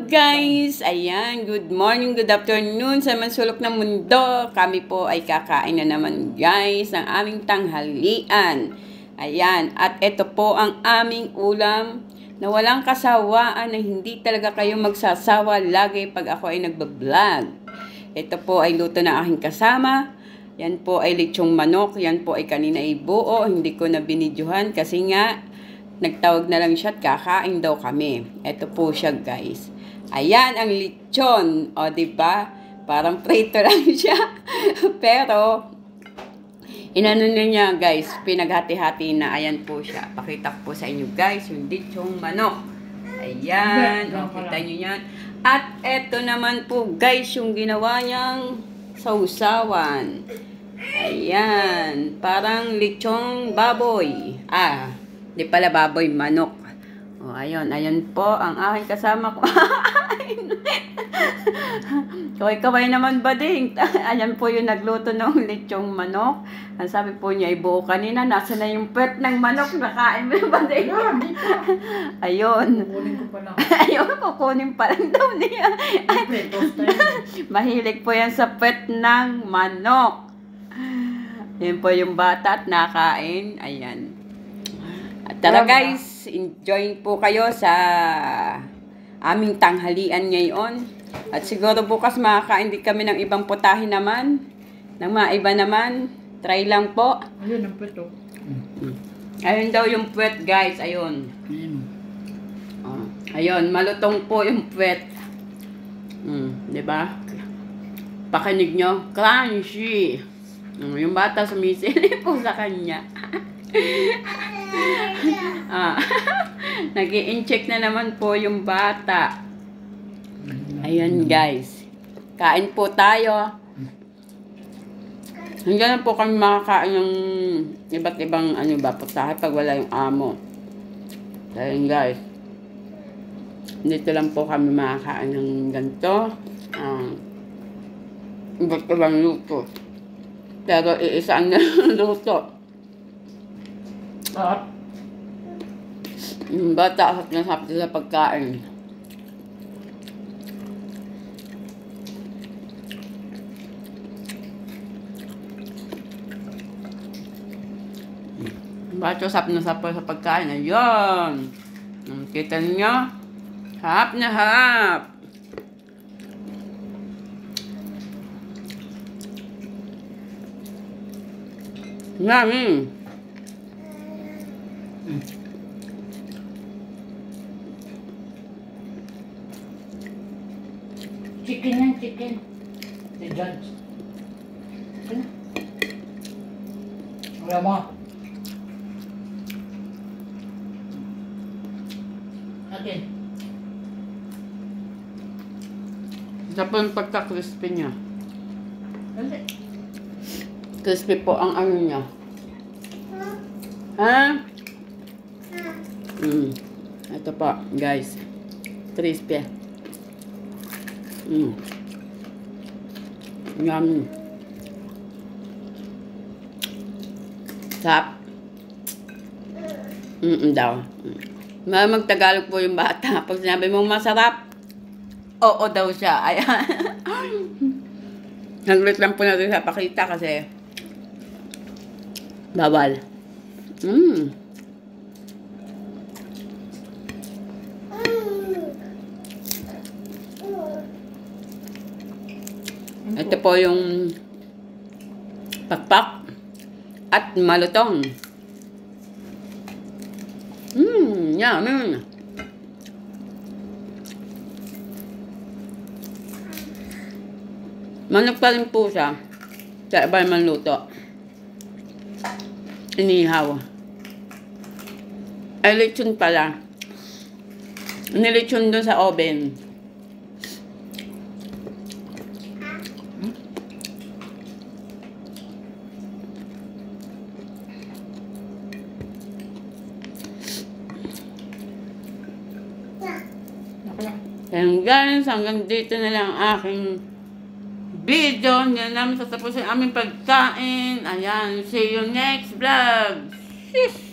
guys! Ayan, good morning, good afternoon sa mansulok ng mundo. Kami po ay kakain na naman guys ng aming tanghalian. Ayan, at ito po ang aming ulam na walang kasawaan, na hindi talaga kayo magsasawa lagi pag ako ay nagbablog. Ito po ay luto ng aking kasama. Yan po ay lechong manok. Yan po ay kanina ay buo. Hindi ko na binidyohan kasi nga nagtawag na lang siya at kakain daw kami. Ito po siya guys. Ayan ang lechon. O diba? Parang prito lang siya. Pero inano niya guys, pinaghati-hati na. Ayan po siya. Pakita ko po sa inyo guys yung lechong manok. Ayan. O, kita nyo yan. At eto naman po guys yung ginawa niyang sausawan. Ayan. Parang lechong baboy. Di pala baboy, manok. O, ayun. Ayun po ang aking kasama ko. Kaway-kaway naman ba din? Ayan po yung nagluto ng lechong manok. Ang sabi po niya, buo kanina. Nasa na yung pet ng manok? Nakain mo ba din? Ayun. Kukunin ko pa lang. Ayun, kukunin pa lang daw niya. Mahilig po yan sa pet ng manok. Yan po yung bata at nakain. Ayan. At tara guys, enjoy po kayo sa aming tanghalian ngayon. At siguro bukas makakain din kami ng ibang putahe naman. Ng mga iba naman. Try lang po. Ayun ang puto. Ayun daw yung puwet guys. Ayun. Ayun, malutong po yung puwet. Diba? Pakinig nyo. Crunchy. Yung bata sumisili po sa kanya. Nag-i-incheck na naman po yung bata. Ayan guys. Kain po tayo. Hindi na po kami makakain ng iba't ibang putahe pag wala yung amo. Ayan guys. Dito lang po kami makakain ng ganito. Iba't ibang luto. Pero iisaan na luto. Yung bata at nasapit sa pagkain. Bata sap na sap sa pagkain. Ayun. Kita niyo? Hap na hap. Yummy. Chicken yan, chicken. The judge. Wala mo. Okay. Ito po yung pagka-crispy niya. Hindi. Crispy po ang ano niya. Ha? Ito po, guys. Crispy. Yummy. Sarap. Daw. Magtagalog po yung bata. Pag sinabi mong masarap, oo daw siya. Ayan. Naglit lang po natin sa pakita kasi bawal. Ito po yung pakpak at malutong. Yummy. Manok pa rin po siya. Sa iba naman luto. Inihaw. Ay, lechon pala. Nilechon doon sa oven. And guys, hanggang dito na lang aking video. Hindi na namin tatapusin aming pagkain. Ayan, see you next vlog. Sheesh!